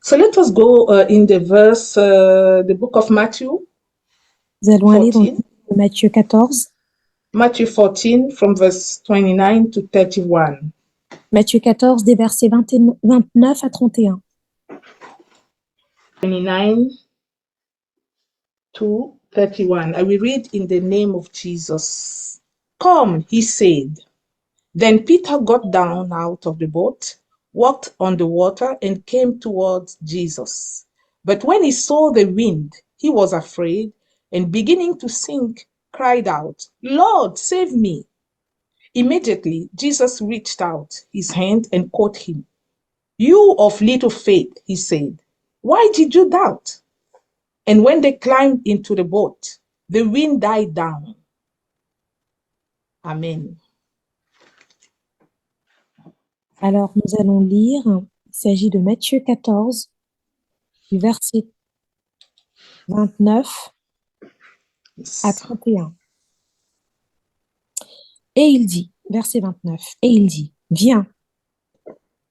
So let us go in the book of Matthew Nous allons aller dans le 14. livre de Matthieu 14. Matthew 14 from verse 29 to 31. Matthieu 14, des versets 29 à 31. 29 to 31. I will read in the name of Jesus. Come, he said. Then Peter got down out of the boat, walked on the water, and came towards Jesus. But when he saw the wind, he was afraid, and beginning to sink, cried out, Lord, save me. Immediately, Jesus reached out his hand and caught him. You of little faith, he said, why did you doubt? And when they climbed into the boat, the wind died down. Amen. Alors, nous allons lire, il s'agit de Matthieu 14, du verset 29 à 31. Et il dit, verset 29, et il dit, viens.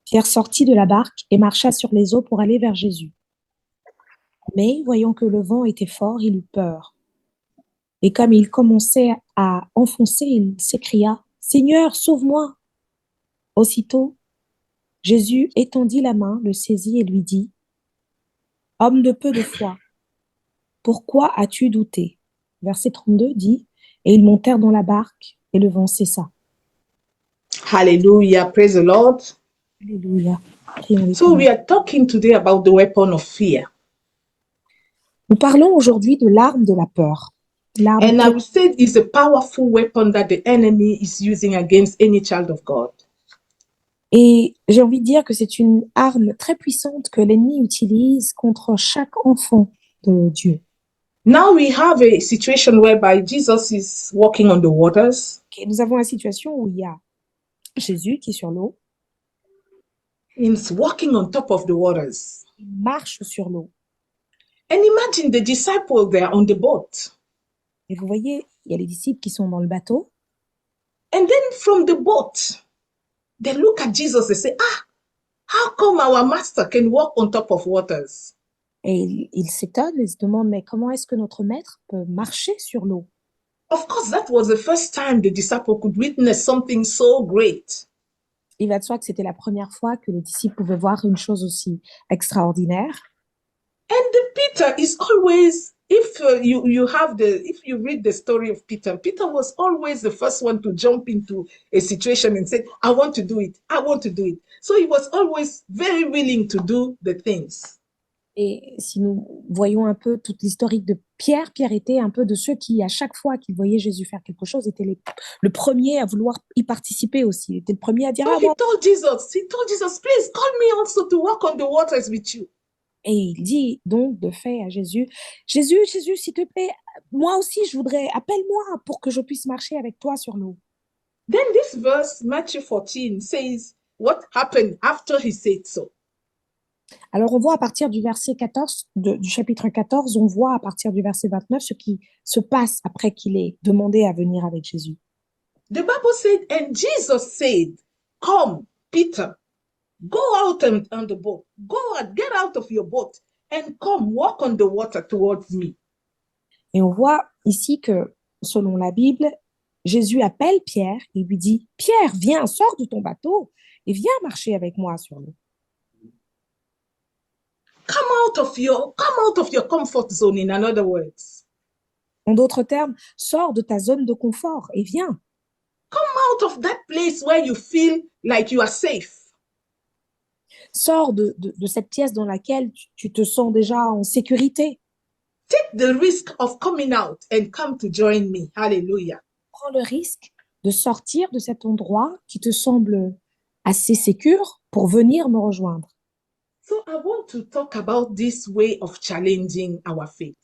Pierre sortit de la barque et marcha sur les eaux pour aller vers Jésus. Mais, voyant que le vent était fort, il eut peur. Et comme il commençait à enfoncer, il s'écria, Seigneur, sauve-moi. Aussitôt, Jésus étendit la main, le saisit et lui dit, Homme de peu de foi, pourquoi as-tu douté? Verset 32 dit, et ils montèrent dans la barque et le vent cessa. Hallelujah. Praise the Lord. Alléluia. Prions So we l'Éternel. are talking today about the weapon of fear. Nous parlons aujourd'hui de l'arme de la peur. L'arme And I would say it's a powerful weapon that the enemy is using against any child of God. Et j'ai envie de dire que c'est une arme très puissante que l'ennemi utilise contre chaque enfant de Dieu. Now we have a situation whereby Jesus is walking on the waters. Et nous avons une situation où il y a Jésus qui est sur l'eau, He's walking on top of the waters. il marche sur l'eau. And imagine the disciples there on the boat. Et vous voyez, il y a les disciples qui sont dans le bateau. And then from the boat, they look at Jesus and say, how come our master can walk on top of waters? Et ils s'étonnent, ils se demandent, mais comment est-ce que notre maître peut marcher sur l'eau? Of course, that was the first time the disciple could witness something so great. Il va de soi que c'était la première fois que les disciples pouvaient voir une chose aussi extraordinaire. And Peter is always, if you read the story of Peter, Peter was always the first one to jump into a situation and say, I want to do it. I want to do it. So he was always very willing to do the things. Et si nous voyons un peu toute l'historique de Pierre, Pierre était un peu de ceux qui, à chaque fois qu'ils voyaient Jésus faire quelque chose, était le premier à vouloir y participer aussi. Il était le premier à dire, So he told Jesus, please call me also to walk on the waters with you. Et il dit donc de fait à Jésus, Jésus, s'il te plaît, moi aussi je voudrais, appelle-moi pour que je puisse marcher avec toi sur l'eau. Then this verse, Matthew 14, says what happened after he said so. Alors on voit à partir du verset 14, du chapitre 14, on voit à partir du verset 29 ce qui se passe après qu'il ait demandé à venir avec Jésus. The Bible said, and Jesus said, come, Peter, go out on the boat. Go out, get out of your boat and come walk on the water towards me. Et on voit ici que, selon la Bible, Jésus appelle Pierre et lui dit, Pierre, viens, sors de ton bateau et viens marcher avec moi sur l'eau. Come out of your comfort zone, in other words. En d'autres termes, sors de ta zone de confort et viens. Come out of that place where you feel like you are safe. Sors de cette pièce dans laquelle tu te sens déjà en sécurité. Take the risk of coming out and come to join me. Hallelujah. Prends le risque de sortir de cet endroit qui te semble assez sécure pour venir me rejoindre. So I want to talk about this way of challenging our faith.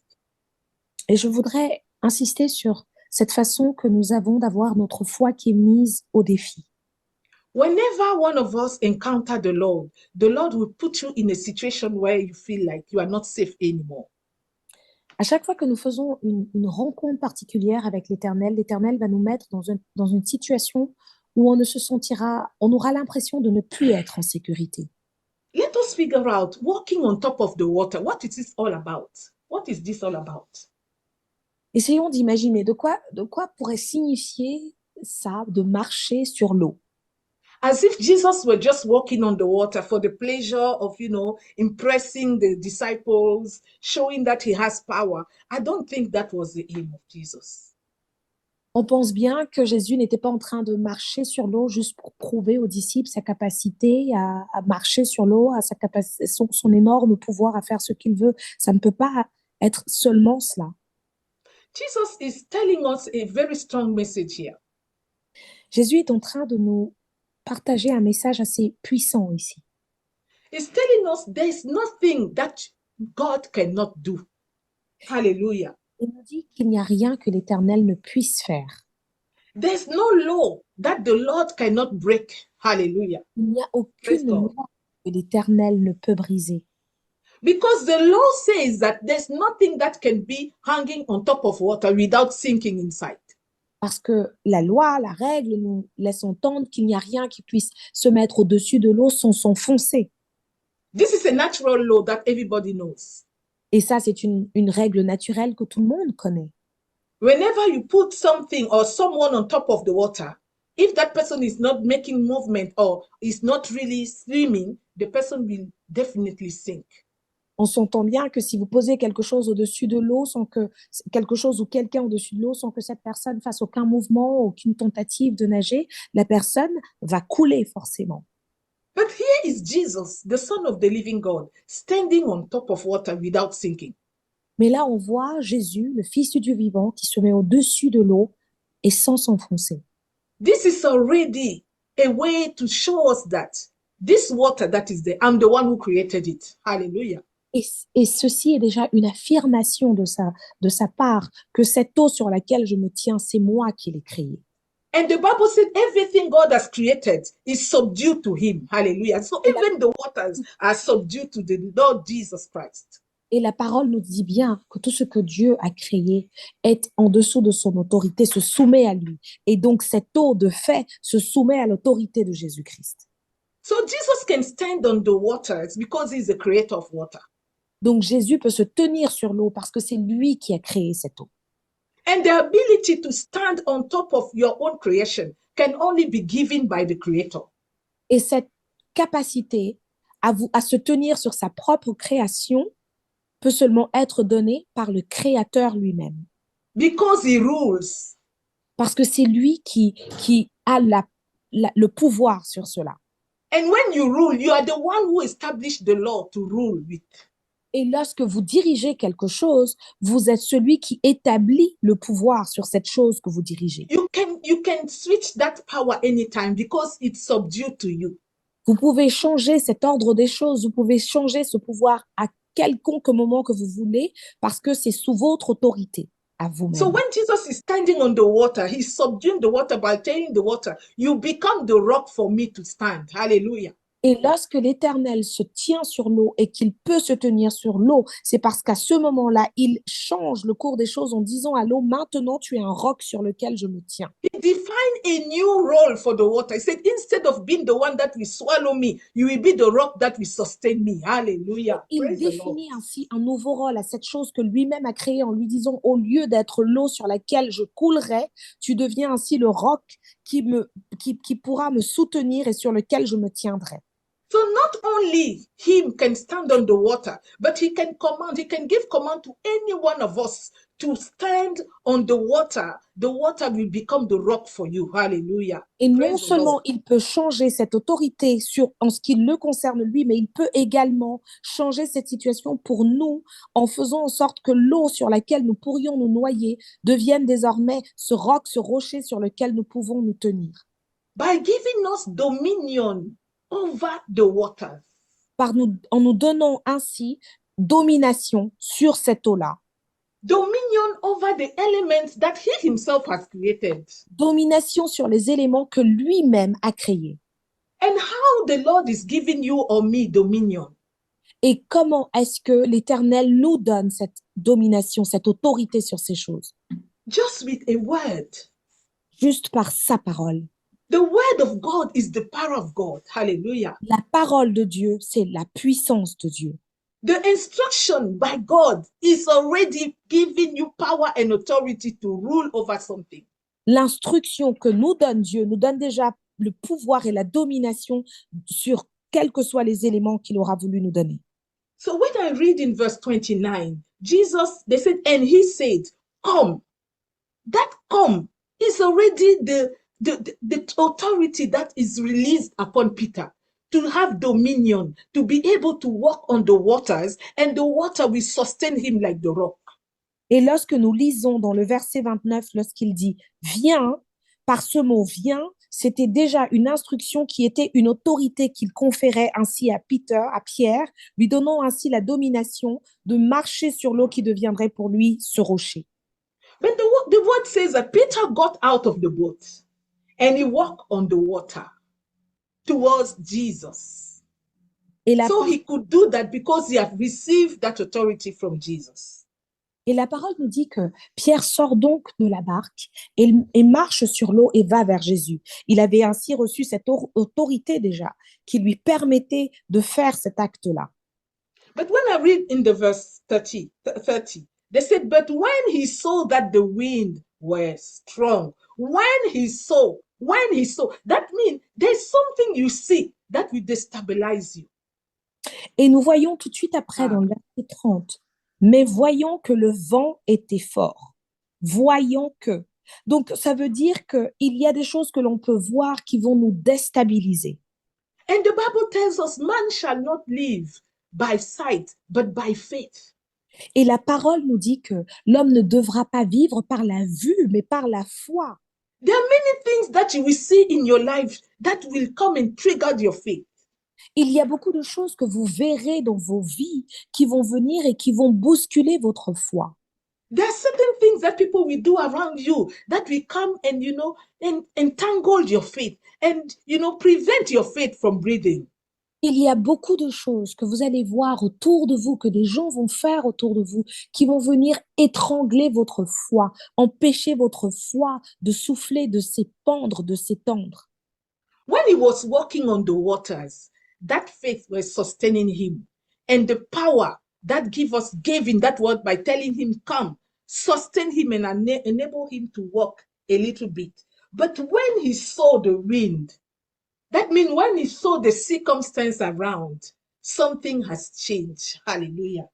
Et je voudrais insister sur cette façon que nous avons d'avoir notre foi qui est mise au défi. Whenever one of us encounter the Lord will put you in a situation where you feel like you are not safe anymore. À chaque fois que nous faisons une rencontre particulière avec l'Éternel, l'Éternel va nous mettre dans une situation où on aura l'impression de ne plus être en sécurité. Let us figure out walking on top of the water. What is this all about? What is this all about? Essayons d'imaginer de quoi pourrait signifier ça, de marcher sur l'eau. As if Jesus were just walking on the water for the pleasure of, impressing the disciples, showing that he has power. I don't think that was the aim of Jesus. On pense bien que Jésus n'était pas en train de marcher sur l'eau juste pour prouver aux disciples sa capacité à marcher sur l'eau, à son énorme pouvoir à faire ce qu'il veut. Ça ne peut pas être seulement cela. Jesus is telling us a very strong message here. Jésus est en train de nous partager un message assez puissant ici. He's telling us there is nothing that God cannot do. Hallelujah. Il nous dit qu'il n'y a rien que l'Éternel ne puisse faire. There's no law that the Lord cannot break. Hallelujah. Il n'y a Praise aucune God. loi que l'Éternel ne peut briser. Because the law says that there's nothing that can be hanging on top of water without sinking inside. Parce que la loi, la règle nous laisse entendre qu'il n'y a rien qui puisse se mettre au-dessus de l'eau sans s'enfoncer. This is a natural law that everybody knows. Et ça, c'est une règle naturelle que tout le monde connaît. Whenever you put something or someone on top of the water, if that person is not making movement or is not really swimming, the person will definitely sink. On s'entend bien que si vous posez quelque chose au-dessus de l'eau, quelque chose ou quelqu'un au-dessus de l'eau, sans que cette personne fasse aucun mouvement, aucune tentative de nager, la personne va couler forcément. But here is Jesus, the Son of the living God, standing on top of water without sinking. Mais là, on voit Jésus, le Fils du Dieu vivant, qui se met au-dessus de l'eau et sans s'enfoncer. This is already a way to show us that this water that is there, I'm the one who created it. Hallelujah. Et ceci est déjà une affirmation de sa part, que cette eau sur laquelle je me tiens, c'est moi qui l'ai créée. And the Bible said everything God has created is subdued to him. Hallelujah. So even the waters are subdued to the Lord Jesus Christ. Et la parole nous dit bien que tout ce que Dieu a créé est en dessous de son autorité, se soumet à lui. Et donc cette eau, de fait, se soumet à l'autorité de Jésus-Christ. So Jesus can stand on the waters because he's the creator of water. Donc Jésus peut se tenir sur l'eau parce que c'est lui qui a créé cette eau. And the ability to stand on top of your own creation can only be given by the creator. Et cette capacité à se tenir sur sa propre création peut seulement être donnée par le Créateur lui-même. Because he rules. Parce que c'est lui qui a le pouvoir sur cela. And when you rule, you are the one who established the law to rule with. Et lorsque vous dirigez quelque chose, vous êtes celui qui établit le pouvoir sur cette chose que vous dirigez. You can switch that power anytime because it's subdued to you. Vous pouvez changer cet ordre des choses, vous pouvez changer ce pouvoir à quelconque moment que vous voulez parce que c'est sous votre autorité à vous-même. So when Jesus is standing on the water, he's subduing the water by telling the water, you become the rock for me to stand. Hallelujah. Et lorsque l'Éternel se tient sur l'eau et qu'il peut se tenir sur l'eau, c'est parce qu'à ce moment-là, il change le cours des choses en disant à l'eau, maintenant tu es un roc sur lequel je me tiens. He defined a new role for the water. He said, instead of being the one that will swallow me, you will be the rock that will sustain me. Hallelujah. Il Praise the Lord. définit ainsi un nouveau rôle à cette chose que lui-même a créée en lui disant, au lieu d'être l'eau sur laquelle je coulerai, tu deviens ainsi le roc qui pourra me soutenir et sur lequel je me tiendrai. So not only him can stand on the water, but he can give command to any one of us to stand on the water. The water will become the rock for you. Hallelujah. Et non Praise the seulement Lord. il peut changer cette autorité en ce qui le concerne lui, mais il peut également changer cette situation pour nous en faisant en sorte que l'eau sur laquelle nous pourrions nous noyer devienne désormais ce roc, ce rocher sur lequel nous pouvons nous tenir. By giving us dominion over the waters. En nous donnant ainsi domination sur cette eau-là. Dominion over the elements that he himself has created. Domination sur les éléments que lui-même a créés. And how the Lord is giving you or me dominion. Et comment est-ce que l'Éternel nous donne cette domination, cette autorité sur ces choses? Just with a word. Juste par sa parole. The word of God is the power of God. Hallelujah. La parole de Dieu, c'est la puissance de Dieu. The instruction by God is already giving you power and authority to rule over something. L'instruction que nous donne Dieu nous donne déjà le pouvoir et la domination sur quels que soient les éléments qu'il aura voulu nous donner. So when I read in verse 29, Jesus, they said, and he said, come. That come is already the authority that is released upon Peter to have dominion, to be able to walk on the waters, and the water will sustain him like the rock. Et lorsque nous lisons dans le verset 29, lorsqu'il dit « viens », par ce mot « viens », c'était déjà une instruction qui était une autorité qu'il conférait ainsi à Peter, à Pierre, lui donnant ainsi la domination de marcher sur l'eau qui deviendrait pour lui ce rocher. But the word says that Peter got out of the boat and he walked on the water towards Jesus. Et la, So he could do that because he had received that authority from Jesus. et la parole nous dit que Pierre sort donc de la barque et marche sur l'eau et va vers Jésus. Il avait ainsi reçu cette autorité déjà qui lui permettait de faire cet acte-là. But when I read in the verse 30, they said, but when he saw that the wind was strong, when he saw, that means there's something you see that will destabilize you. Et nous voyons tout de suite après dans le verset 30, mais voyons que le vent était fort. Voyons que. Donc, ça veut dire qu'il y a des choses que l'on peut voir qui vont nous déstabiliser. And the Bible tells us, man shall not live by sight, but by faith. Et la parole nous dit que l'homme ne devra pas vivre par la vue, mais par la foi. There are many things that you will see in your life that will come and trigger your faith. Il y a beaucoup de choses que vous verrez dans vos vies qui vont venir et qui vont bousculer votre foi. There are certain things that people will do around you that will come and, entangle your faith and, prevent your faith from breathing. Il y a beaucoup de choses que vous allez voir autour de vous, que des gens vont faire autour de vous, qui vont venir étrangler votre foi, empêcher votre foi de souffler, de s'épandre, de s'étendre. When he was walking on the waters, that faith was sustaining him. And the power that gave him that word by telling him, come, sustain him and enable him to walk a little bit. But when he saw the wind, that means when he saw the circumstance around, something has changed. Hallelujah.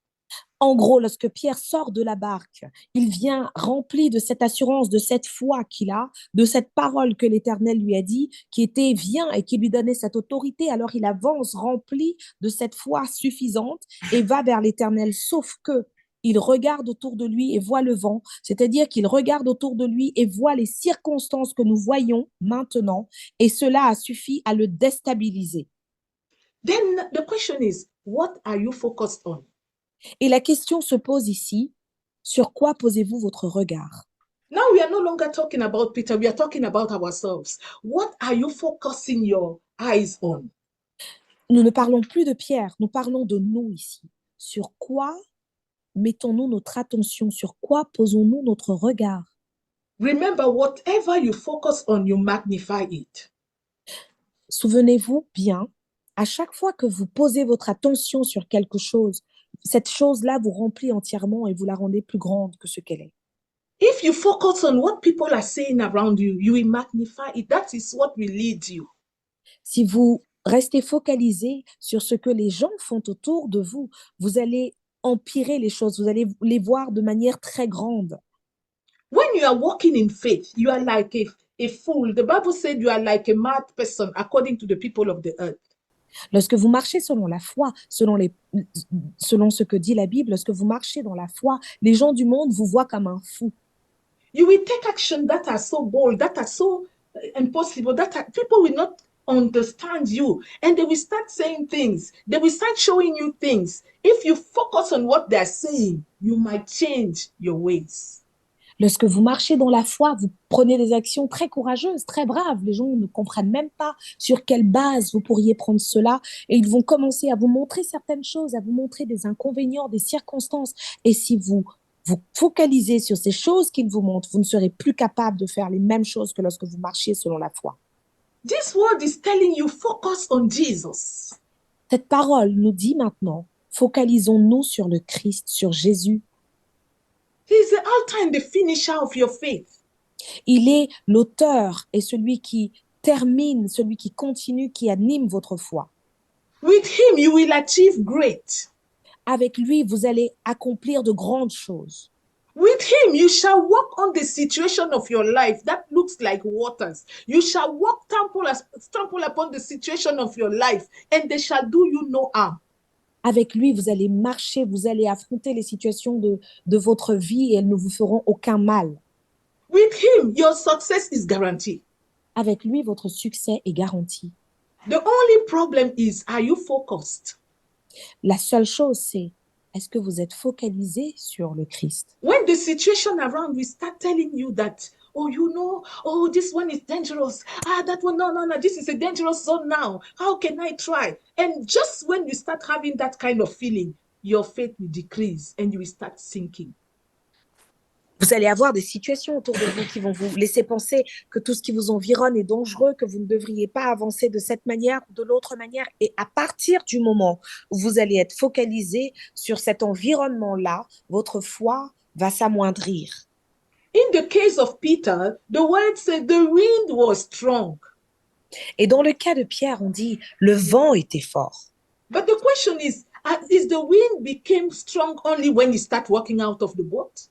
En gros, lorsque Pierre sort de la barque, il vient rempli de cette assurance, de cette foi qu'il a, de cette parole que l'Éternel lui a dit, qui était viens et qui lui donnait cette autorité. Alors il avance rempli de cette foi suffisante et va vers l'Éternel. Sauf que il regarde autour de lui et voit le vent, c'est-à-dire qu'il regarde autour de lui et voit les circonstances que nous voyons maintenant, et cela a suffi à le déstabiliser. Then the question is, what are you focused on? Et la question se pose ici, sur quoi posez-vous votre regard? Now we are no longer talking about Peter, we are talking about ourselves. What are you focusing your eyes on? Nous ne parlons plus de Pierre, nous parlons de nous ici. Sur quoi mettons-nous notre attention? Sur quoi posons-nous notre regard? Remember, whatever you focus on, you magnify it. Souvenez-vous bien, à chaque fois que vous posez votre attention sur quelque chose, cette chose-là vous remplit entièrement et vous la rendez plus grande que ce qu'elle est. If you focus on what people are saying around you, you will magnify it. That is what will lead you. Si vous restez focalisé sur ce que les gens font autour de vous, vous allez empirer les choses, vous allez les voir de manière très grande. When you are walking in faith, you are like a fool. The Bible said you are like a mad person according to the people of the earth. Lorsque vous marchez selon la foi, selon ce que dit la Bible, lorsque vous marchez dans la foi, les gens du monde vous voient comme un fou. You will take action that are so bold, that are so impossible, people will not understand you, and they will start saying things. They will start showing you things. If you focus on what they're saying, you might change your ways. Lorsque vous marchez dans la foi, vous prenez des actions très courageuses, très braves. Les gens ne comprennent même pas sur quelle base vous pourriez prendre cela. Et ils vont commencer à vous montrer certaines choses, à vous montrer des inconvénients, des circonstances. Et si vous vous focalisez sur ces choses qu'ils vous montrent, vous ne serez plus capable de faire les mêmes choses que lorsque vous marchiez selon la foi. This word is telling you focus on Jesus. Cette parole nous dit maintenant, focalisons-nous sur le Christ, sur Jésus. He is the altar and the finisher of your faith. Il est l'auteur et celui qui termine, celui qui continue, qui anime votre foi. With him, you will achieve great. Avec lui, vous allez accomplir de grandes choses. With him, you shall walk on the situation of your life that looks like waters. You shall walk, trample upon the situation of your life, and they shall do you no harm. Avec lui, vous allez marcher, vous allez affronter les situations de votre vie et elles ne vous feront aucun mal. With him, your success is guaranteed. Avec lui, votre succès est garanti. The only problem is, are you focused? La seule chose, c'est, est-ce que vous êtes focalisé sur le Christ? When the situation around will start telling you that, oh, you know, oh, this one is dangerous. That one, no, this is a dangerous zone now. How can I try? And just when you start having that kind of feeling, your faith will decrease and you will start sinking. Vous allez avoir des situations autour de vous qui vont vous laisser penser que tout ce qui vous environne est dangereux, que vous ne devriez pas avancer de cette manière ou de l'autre manière. Et à partir du moment où vous allez être focalisé sur cet environnement-là, votre foi va s'amoindrir. In the case of Peter, the word said the wind was strong. Et dans le cas de Pierre, on dit le vent était fort. But the question is the wind became strong only when he started walking out of the boat?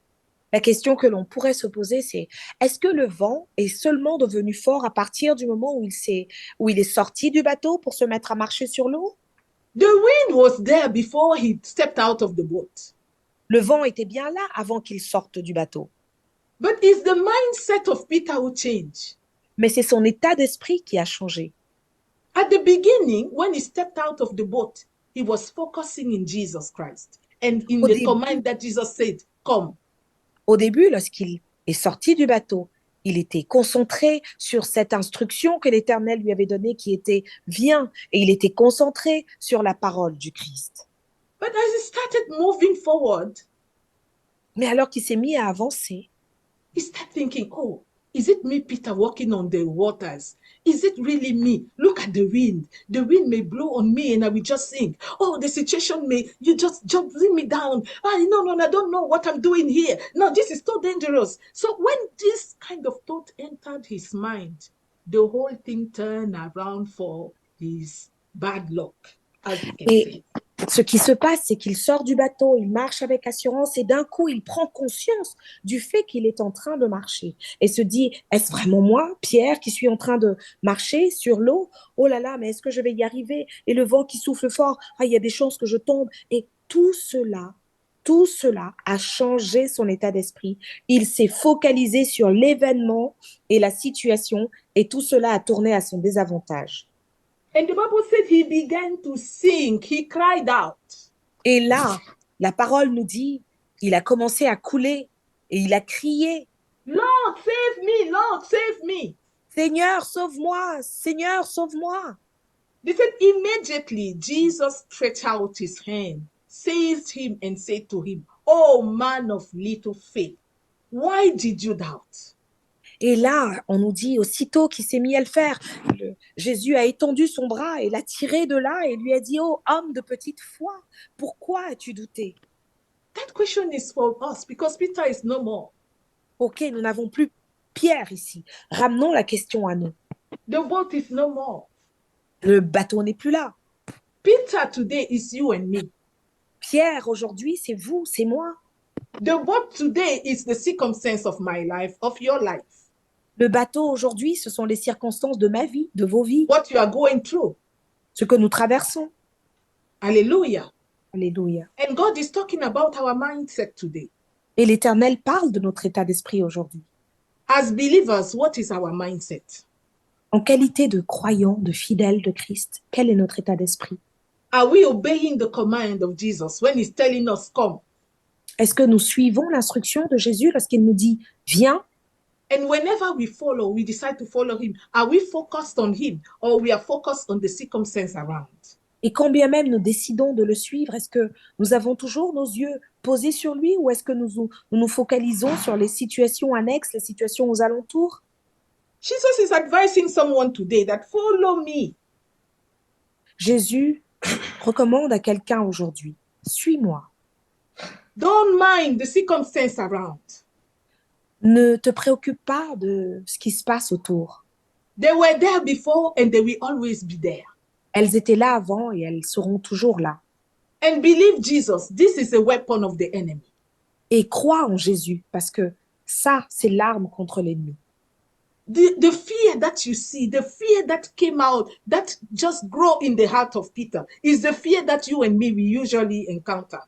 La question que l'on pourrait se poser, c'est est-ce que le vent est seulement devenu fort à partir du moment où il est sorti du bateau pour se mettre à marcher sur l'eau? The wind was there before he stepped out of the boat. Le vent était bien là avant qu'il sorte du bateau. But it's the mindset of Peter who changed. Mais c'est son état d'esprit qui a changé. At the beginning, when he stepped out of the boat, he was focusing in Jesus Christ and in the command that Jesus said, come. Au début, lorsqu'il est sorti du bateau, il était concentré sur cette instruction que l'Éternel lui avait donnée qui était « Viens » et il était concentré sur la parole du Christ. But as he started moving forward, mais alors qu'il s'est mis à avancer, he started thinking, oh, is it me, Peter, walking on the waters? Is it really me? Look at the wind. The wind may blow on me and I will just sink. Oh, the situation you just bring me down. No, I don't know what I'm doing here. No, this is so dangerous. So when this kind of thought entered his mind, the whole thing turned around for his bad luck, as you can see. Ce qui se passe, c'est qu'il sort du bateau, il marche avec assurance et d'un coup, il prend conscience du fait qu'il est en train de marcher et se dit, est-ce vraiment moi, Pierre, qui suis en train de marcher sur l'eau? Oh là là, mais est-ce que je vais y arriver? Et le vent qui souffle fort, il y a des chances que je tombe. Et tout cela a changé son état d'esprit. Il s'est focalisé sur l'événement et la situation et tout cela a tourné à son désavantage. And the Bible said he began to sing, he cried out. Et là, la parole nous dit, il a commencé à couler et il a crié. Lord, save me, Lord, save me. Seigneur, sauve-moi, Seigneur, sauve-moi. They said immediately Jesus stretched out his hand, seized him and said to him, oh man of little faith, why did you doubt? Et là, on nous dit, aussitôt qu'il s'est mis à le faire, Jésus a étendu son bras et l'a tiré de là et lui a dit, oh, homme de petite foi, pourquoi as-tu douté? That question is for us because Peter is no more. Ok, nous n'avons plus Pierre ici. Ramenons la question à nous. The boat is no more. Le bateau n'est plus là. Peter today is you and me. Pierre, aujourd'hui, c'est vous, c'est moi. The boat today is the circumstance of my life, of your life. Le bateau aujourd'hui, ce sont les circonstances de ma vie, de vos vies. What you are going through. Ce que nous traversons. Hallelujah. Alléluia. And God is talking about our mindset today. Et l'Éternel parle de notre état d'esprit aujourd'hui. As believers, what is our mindset? En qualité de croyants, de fidèles de Christ, quel est notre état d'esprit? Are we obeying the command of Jesus when he's telling us, come? Est-ce que nous suivons l'instruction de Jésus lorsqu'il nous dit « Viens » And whenever we decide to follow him, are we focused on him or we are focused on the circumstance around? Et quand bien même nous décidons de le suivre, est-ce que nous avons toujours nos yeux posés sur lui ou est-ce que nous nous focalisons sur les situations annexes, les situations aux alentours? Jesus is advising someone today that follow me. Jésus recommande à quelqu'un aujourd'hui, suis-moi. Don't mind the circumstance around. Ne te préoccupe pas de ce qui se passe autour. They were there before and they will always be there. Elles étaient là avant et elles seront toujours là. And believe Jesus, this is a weapon of the enemy. Et crois en Jésus, parce que ça, c'est l'arme contre l'ennemi. The fear that you see, the fear that came out, that just grew in the heart of Peter, is the fear that you and me, we usually encounter.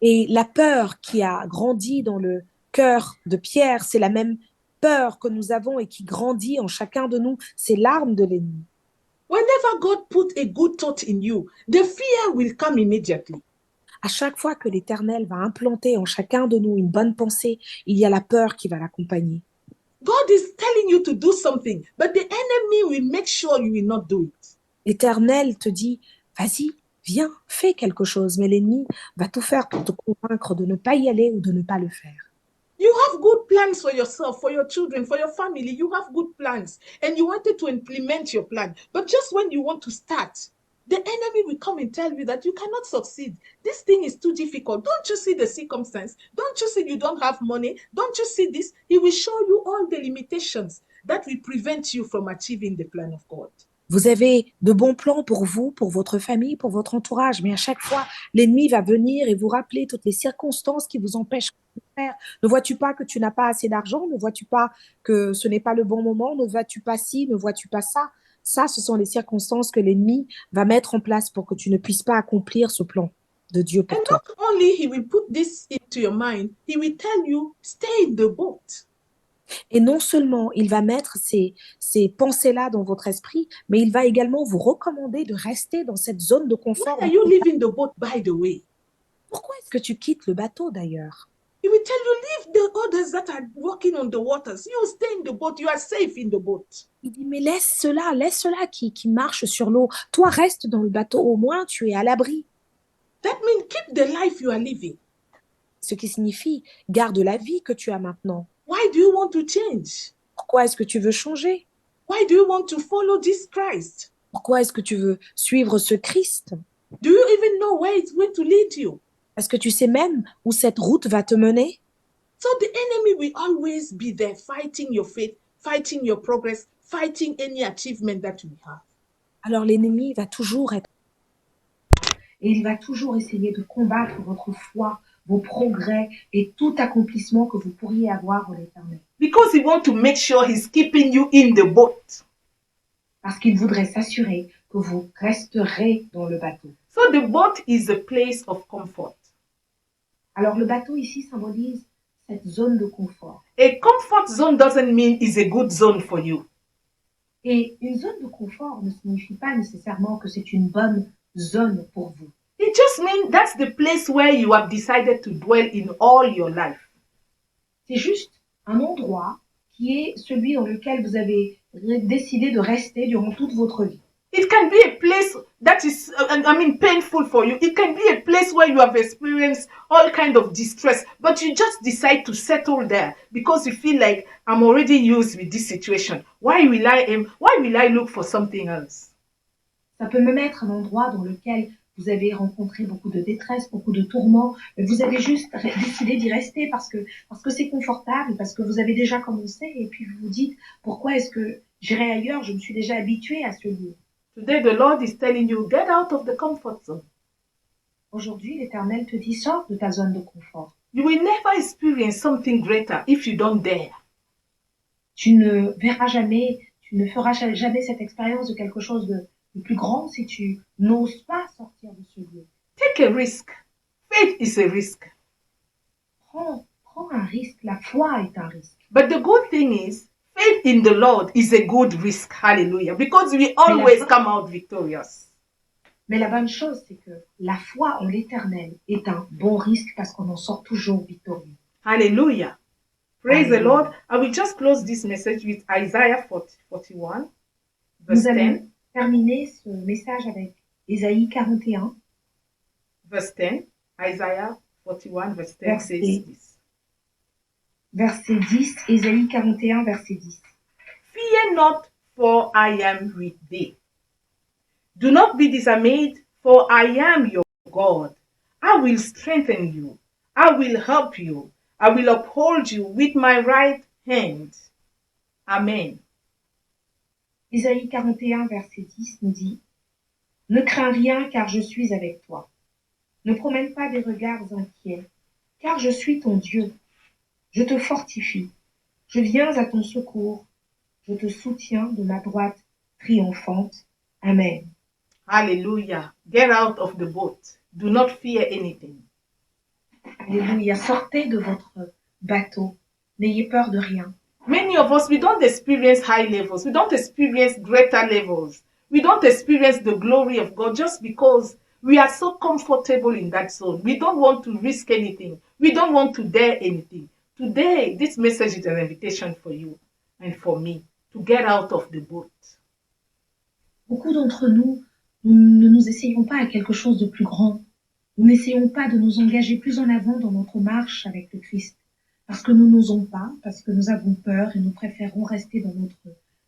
Et la peur qui a grandi dans le cœur de Pierre, c'est la même peur que nous avons et qui grandit en chacun de nous. C'est l'arme de l'ennemi. Whenever God put a good thought in you, the fear will come immediately. À chaque fois que l'Éternel va implanter en chacun de nous une bonne pensée, il y a la peur qui va l'accompagner. God is telling you to do something, but the enemy will make sure you will not do it. L'Éternel te dit, vas-y, viens, fais quelque chose, mais l'ennemi va tout faire pour te convaincre de ne pas y aller ou de ne pas le faire. You have good plans for yourself, for your children, for your family. You have good plans, and you wanted to implement your plan. But just when you want to start, the enemy will come and tell you that you cannot succeed. This thing is too difficult. Don't you see the circumstance? Don't you see you don't have money? Don't you see this? He will show you all the limitations that will prevent you from achieving the plan of God. Vous avez de bons plans pour vous, pour votre famille, pour votre entourage, mais à chaque fois, l'ennemi va venir et vous rappeler toutes les circonstances qui vous empêchent de faire. Ne vois-tu pas que tu n'as pas assez d'argent? Ne vois-tu pas que ce n'est pas le bon moment? Ne vois-tu pas ci? Ne vois-tu pas ça? Ça, ce sont les circonstances que l'ennemi va mettre en place pour que tu ne puisses pas accomplir ce plan de Dieu pour And toi. not only he will put this into your mind, he will tell you, stay in the boat. Et non seulement il va mettre ces pensées-là dans votre esprit, mais il va également vous recommander de rester dans cette zone de Why confort. are you leaving the boat, by the way? Pourquoi est-ce que tu quittes le bateau d'ailleurs? He will tell you, leave the others that are walking on the waters. You stay in the boat. You are safe in the boat. Il dit, mais laisse cela qui marche sur l'eau. Toi, reste dans le bateau, au moins tu es à l'abri. That means keep the life you are living. Ce qui signifie, garde la vie que tu as maintenant. Why do you want to change? Pourquoi est-ce que tu veux changer? Why do you want to follow this Christ? Pourquoi est-ce que tu veux suivre ce Christ? Do you even know where it's going to lead you? Est-ce que tu sais même où cette route va te mener? So the enemy will always be there fighting your faith, fighting your progress, fighting any achievement that we have. Alors l'ennemi va toujours être et il va toujours essayer de combattre votre foi, vos progrès et tout accomplissement que vous pourriez avoir en l'éternel. Because he wants to make sure he's keeping you in the boat. Parce qu'il voudrait s'assurer que vous resterez dans le bateau. So the boat is a place of comfort. Alors le bateau ici symbolise cette zone de confort. A comfort zone doesn't mean it's a good zone for you. Et une zone de confort ne signifie pas nécessairement que c'est une bonne zone pour vous. It just means that's the place where you have decided to dwell in all your life. C'est juste un endroit qui est celui dans lequel vous avez décidé de rester durant toute votre vie. It can be a place that is, painful for you. It can be a place where you have experienced all kind of distress, but you just decide to settle there because you feel like I'm already used with this situation. Why will I look for something else? Ça peut même être un endroit dans lequel vous avez rencontré beaucoup de détresse, beaucoup de tourments, mais vous avez juste décidé d'y rester parce que c'est confortable, parce que vous avez déjà commencé, et puis vous vous dites, pourquoi est-ce que j'irai ailleurs? Je me suis déjà habituée à ce lieu. Today, the Lord is telling you, get out of the comfort zone. Aujourd'hui, l'Éternel te dit, sors de ta zone de confort. You will never experience something greater if you don't dare. Tu ne verras jamais, tu ne feras jamais cette expérience de quelque chose de plus grand si tu n'oses pas sortir de ce lieu. Take a risk. Faith is a risk. Prends un risque. La foi est un risque. But the good thing is, faith in the Lord is a good risk. Hallelujah. Because we always come out victorious. Mais la bonne chose, c'est que la foi en l'Éternel est un bon risque parce qu'on en sort toujours victorieux. Hallelujah. Praise Hallelujah. the Lord. I will just close this message with Isaiah 41, verse Nous allons 10. terminer ce message avec Ésaïe 41. Verse 10. Isaiah 41, verse 10 says this. Verset 10, Ésaïe 41, verset 10. Fear not, for I am with thee. Do not be dismayed, for I am your God. I will strengthen you. I will help you. I will uphold you with my right hand. Amen. Isaïe 41, verset 10 nous dit « Ne crains rien, car je suis avec toi. Ne promène pas des regards inquiets, car je suis ton Dieu. Je te fortifie. Je viens à ton secours. Je te soutiens de ma droite triomphante. Amen. » Hallelujah. Get out of the boat. Do not fear anything. Alléluia. Sortez de votre bateau. N'ayez peur de rien. Many of us, we don't experience high levels. We don't experience greater levels. We don't experience the glory of God just because we are so comfortable in that zone. We don't want to risk anything. We don't want to dare anything. Today, this message is an invitation for you and for me to get out of the boat. Beaucoup d'entre nous, nous ne nous essayons pas à quelque chose de plus grand. Nous n'essayons pas de nous engager plus en avant dans notre marche avec le Christ. Parce que nous n'osons pas, parce que nous avons peur et nous préférons rester dans notre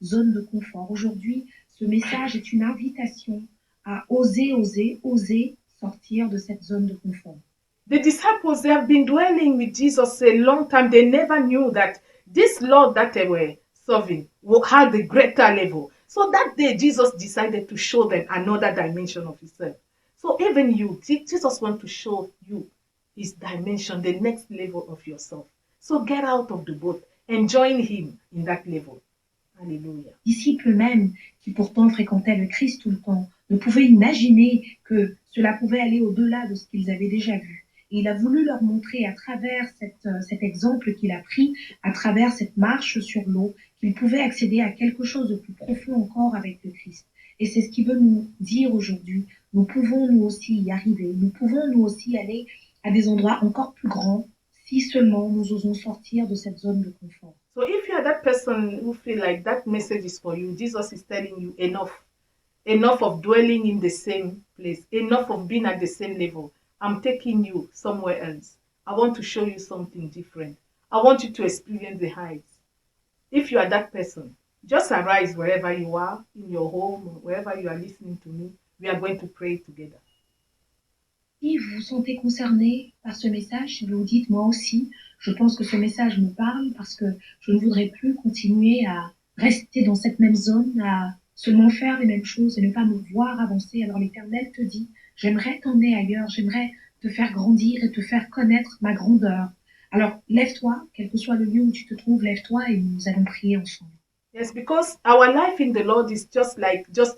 zone de confort. Aujourd'hui, ce message est une invitation à oser sortir de cette zone de confort. The disciples, they have been dwelling with Jesus a long time. They never knew that this Lord that they were serving had a greater level. So that day, Jesus decided to show them another dimension of himself. So even you, Jesus wants to show you his dimension, the next level of yourself. So get out of the boat and join him in that level. Alléluia. Disciples même, qui pourtant fréquentaient le Christ tout le temps, ne pouvaient imaginer que cela pouvait aller au-delà de ce qu'ils avaient déjà vu. Et il a voulu leur montrer à travers cet exemple qu'il a pris, à travers cette marche sur l'eau, qu'ils pouvaient accéder à quelque chose de plus profond encore avec le Christ. Et c'est ce qu'il veut nous dire aujourd'hui. Nous pouvons nous aussi y arriver. Nous pouvons nous aussi aller à des endroits encore plus grands si seulement nous osons sortir de cette zone de confort. So if you are that person who feel like that message is for you, Jesus is telling you enough. Enough of dwelling in the same place. Enough of being at the same level. I'm taking you somewhere else. I want to show you something different. I want you to experience the heights. If you are that person, just arise wherever you are, in your home, wherever you are listening to me. We are going to pray together. Si vous vous sentez concerné par ce message, si vous vous dites, moi aussi, je pense que ce message me parle parce que je ne voudrais plus continuer à rester dans cette même zone, à seulement faire les mêmes choses et ne pas me voir avancer. Alors l'Éternel te dit, j'aimerais t'emmener ailleurs, j'aimerais te faire grandir et te faire connaître ma grandeur. Alors lève-toi, quel que soit le lieu où tu te trouves, lève-toi et nous allons prier ensemble. Yes, because our life in the Lord is just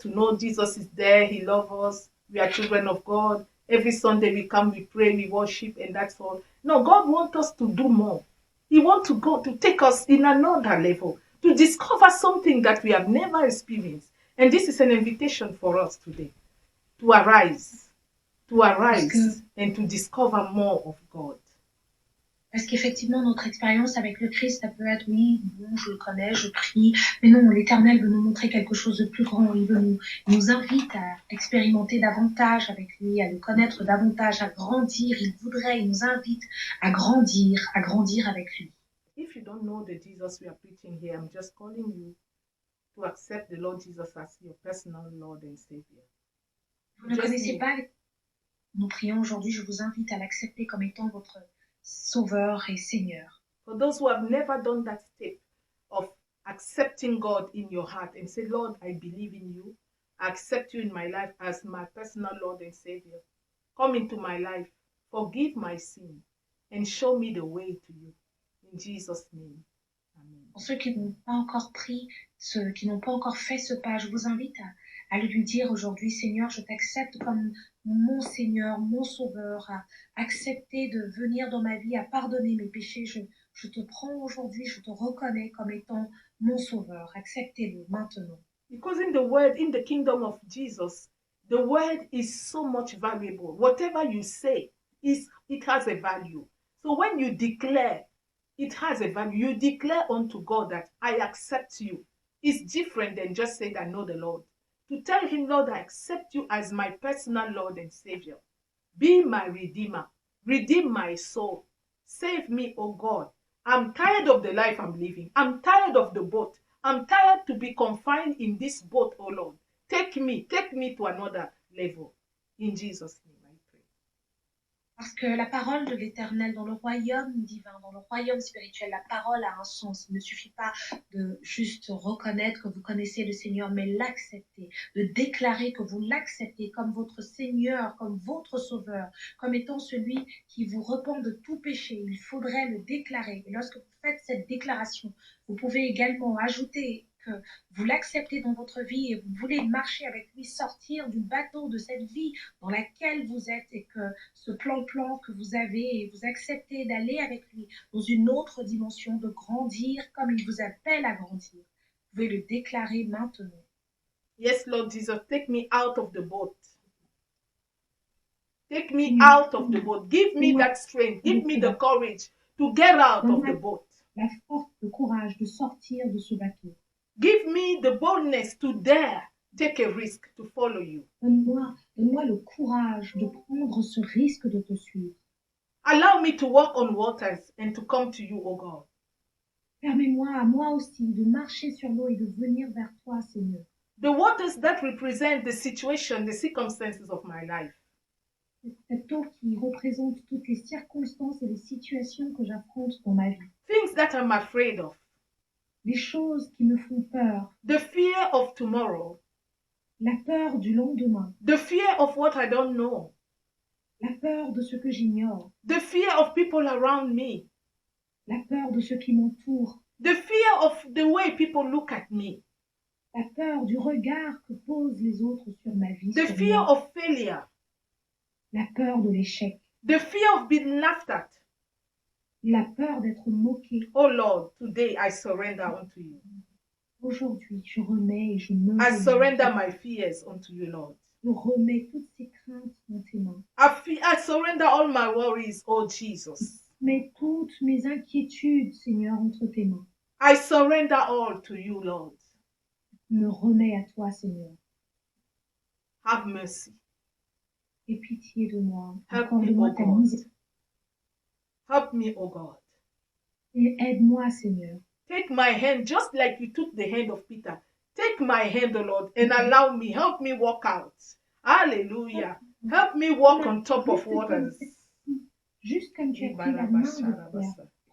to know Jesus is there, he loves us, we are children of God. Every Sunday we come, we pray, we worship, and that's all. No, God wants us to do more. He wants to take us in another level, to discover something that we have never experienced. And this is an invitation for us today, to arise and to discover more of God. Parce qu'effectivement, notre expérience avec le Christ, ça peut être, oui, bon, je le connais, je prie, mais non, l'Éternel veut nous montrer quelque chose de plus grand. Il nous invite à expérimenter davantage avec lui, à le connaître davantage, à grandir. Il nous invite à grandir avec lui. If you don't know the Jesus we are preaching here, I'm just calling you to accept the Lord Jesus as your personal Lord and Savior. Vous ne connaissez pas, nous prions aujourd'hui, je vous invite à l'accepter comme étant votre Sauveur et Seigneur. For those who have never done that step of accepting God in your heart and say, Lord, I believe in you. I accept you in my life as my personal Lord and Savior. Come into my life, forgive my sin, and show me the way to you. In Jesus' name. Amen. Pour ceux qui n'ont pas encore pris, ceux qui n'ont pas encore fait ce pas, je vous invite à lui dire aujourd'hui, Seigneur, je t'accepte comme mon Seigneur, mon Sauveur, à accepter de venir dans ma vie, à pardonner mes péchés. Je te prends aujourd'hui, je te reconnais comme étant mon Sauveur. Acceptez-le maintenant. Because in the word, in the kingdom of Jesus, the word is so much valuable. Whatever you say, it has a value. So when you declare, it has a value. You declare unto God that I accept you. It's different than just saying I know the Lord. To tell him, Lord, I accept you as my personal Lord and Savior. Be my Redeemer. Redeem my soul. Save me, oh God. I'm tired of the life I'm living. I'm tired of the boat. I'm tired to be confined in this boat, oh Lord. Take me to another level. In Jesus' name, I pray. Parce que la parole de l'Éternel dans le royaume divin, dans le royaume spirituel, la parole a un sens. Il ne suffit pas de juste reconnaître que vous connaissez le Seigneur, mais l'accepter, de déclarer que vous l'acceptez comme votre Seigneur, comme votre Sauveur, comme étant celui qui vous repent de tout péché. Il faudrait le déclarer. Et lorsque vous faites cette déclaration, vous pouvez également ajouter que vous l'acceptez dans votre vie et vous voulez marcher avec lui, sortir du bateau de cette vie dans laquelle vous êtes et que ce plan que vous avez et vous acceptez d'aller avec lui dans une autre dimension, de grandir comme il vous appelle à grandir. Vous pouvez le déclarer maintenant. Yes, Lord Jesus, take me out of the boat. Take me out of the boat. Give me that strength. Give me the courage to get out of the boat. La force, le courage de sortir de ce bateau. Give me the boldness to dare take a risk to follow you. Donne-moi le courage de prendre ce risque de te suivre. Allow me to walk on waters and to come to you, O God. Permets-moi à moi aussi de marcher sur l'eau et de venir vers toi, Seigneur. The waters that represent the situation, the circumstances of my life. Cette eau qui représente toutes les circonstances et les situations que j'affronte dans ma vie. Things that I'm afraid of. Les choses qui me font peur. The fear of tomorrow. La peur du lendemain. The fear of what I don't know. La peur de ce que j'ignore. The fear of people around me. La peur de ceux qui m'entourent. The fear of the way people look at me. La peur du regard que posent les autres sur ma vie. The fear of failure. La peur de l'échec. The fear of being laughed at. La peur d'être moqué. Oh Lord, today I surrender unto you. Aujourd'hui, je remets et je me I surrender my fears unto you, Lord. Je remets toutes ces craintes dans tes mains. I surrender all my worries, oh Jesus. Mets toutes mes inquiétudes, Seigneur, entre tes mains. I surrender all to you, Lord. Je me remets à toi, Seigneur. Have mercy. Aie pitié de moi. Help me, Accorde-moi oh ta God. miséricorde. Help me, oh God. Et aide-moi, Seigneur. Take my hand just like you took the hand of Peter. Take my hand, oh Lord, and allow me. Help me walk out. Hallelujah. Help me walk on top of waters. Juste comme tu as pris la main de Pierre.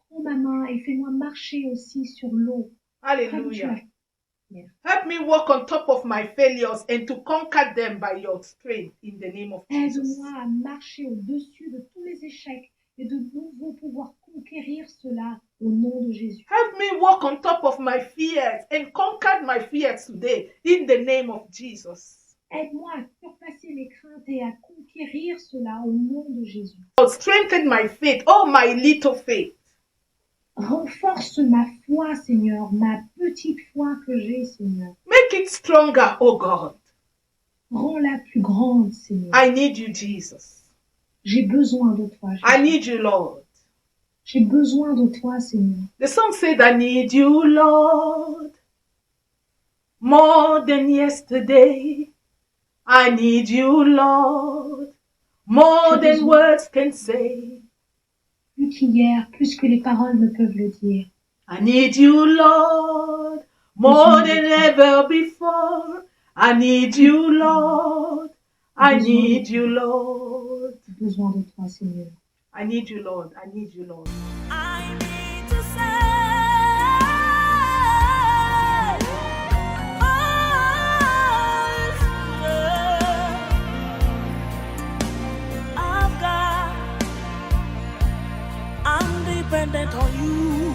Prends ma main et fais-moi marcher aussi sur l'eau. Hallelujah. Help me walk on top of my failures and to conquer them by your strength in the name of Jesus. Aide-moi à marcher au-dessus de tous mes échecs et de nouveau pouvoir conquérir cela au nom de Jésus. Help me walk on top of my fears and conquer my fears today in the name of Jesus. Aide-moi à surpasser mes craintes et à conquérir cela au nom de Jésus. Lord, strengthen my faith, oh my little faith. Renforce ma foi, Seigneur, ma petite foi que j'ai, Seigneur. Make it stronger, oh God. Rends-la plus grande, Seigneur. I need you, Jesus. J'ai besoin de toi, Jésus. I need you, Lord. J'ai besoin de toi, Seigneur. The song said, I need you, Lord, more than yesterday. I need you, Lord, more than words can say. Plus qu'hier, plus que les paroles ne peuvent le dire. I need you, Lord, more than ever before. I need you, Lord. I need you, Lord. J'ai besoin de toi, Seigneur. I need you, Lord. I need you, Lord. I need to say, I'm dependent on you.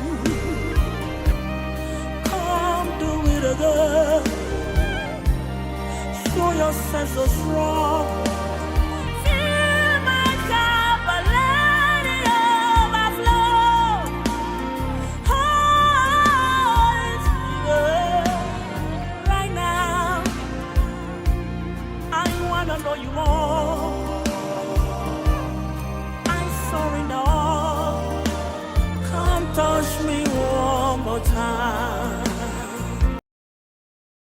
Come do it again. Show yourself so strong.